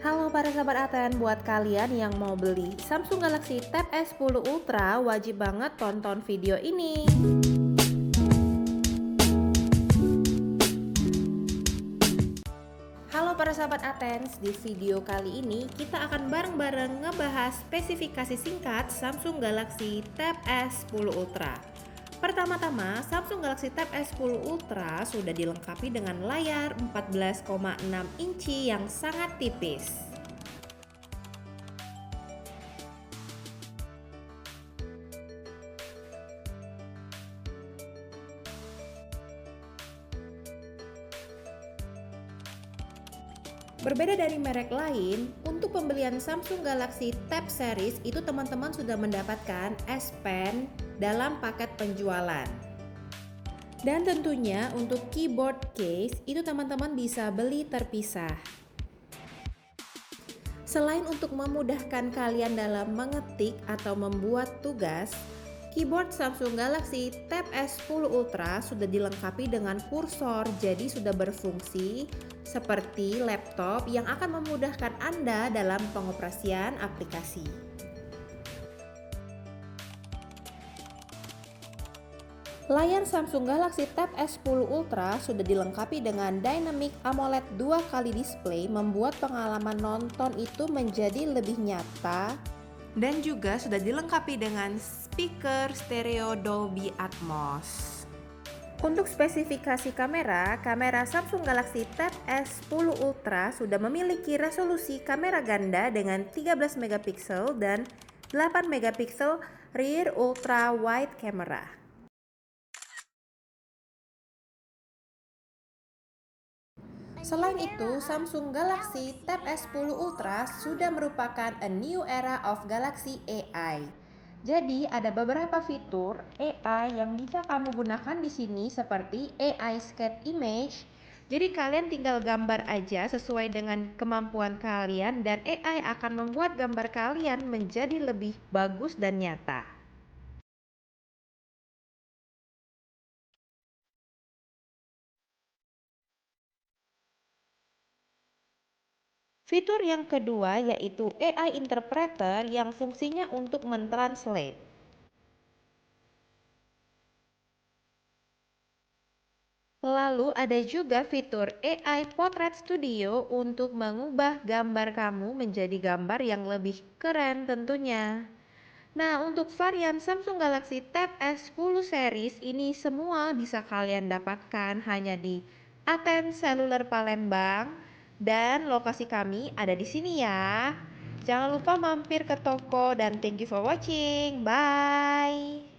Halo para sahabat Aten, buat kalian yang mau beli Samsung Galaxy Tab S10 Ultra wajib banget tonton video ini. Halo para sahabat Atens, di video kali ini kita akan bareng-bareng ngebahas spesifikasi singkat Samsung Galaxy Tab S10 Ultra. Pertama-tama, Samsung Galaxy Tab S10 Ultra sudah dilengkapi dengan layar 14,6 inci yang sangat tipis. Berbeda dari merek lain, untuk pembelian Samsung Galaxy Tab series itu teman-teman sudah mendapatkan S Pen dalam paket penjualan. Dan tentunya untuk keyboard case itu teman-teman bisa beli terpisah. Selain untuk memudahkan kalian dalam mengetik atau membuat tugas, keyboard Samsung Galaxy Tab S10 Ultra sudah dilengkapi dengan kursor, jadi sudah berfungsi seperti laptop yang akan memudahkan Anda dalam pengoperasian aplikasi. Layar Samsung Galaxy Tab S10 Ultra sudah dilengkapi dengan Dynamic AMOLED 2 kali display, membuat pengalaman nonton itu menjadi lebih nyata, dan juga sudah dilengkapi dengan speaker stereo Dolby Atmos. Untuk spesifikasi kamera Samsung Galaxy Tab S10 Ultra sudah memiliki resolusi kamera ganda dengan 13 megapiksel dan 8 megapiksel rear ultra wide camera. Selain itu, Samsung Galaxy Tab S10 Ultra sudah merupakan a new era of Galaxy AI. Jadi, ada beberapa fitur AI yang bisa kamu gunakan di sini seperti AI Scan Image. Jadi, kalian tinggal gambar aja sesuai dengan kemampuan kalian dan AI akan membuat gambar kalian menjadi lebih bagus dan nyata. Fitur yang kedua yaitu AI Interpreter yang fungsinya untuk mentranslate. Lalu ada juga fitur AI Portrait Studio untuk mengubah gambar kamu menjadi gambar yang lebih keren tentunya. Nah, untuk varian Samsung Galaxy Tab S10 series ini semua bisa kalian dapatkan hanya di Aten Seluler Palembang, dan lokasi kami ada di sini ya. Jangan lupa mampir ke toko dan thank you for watching. Bye.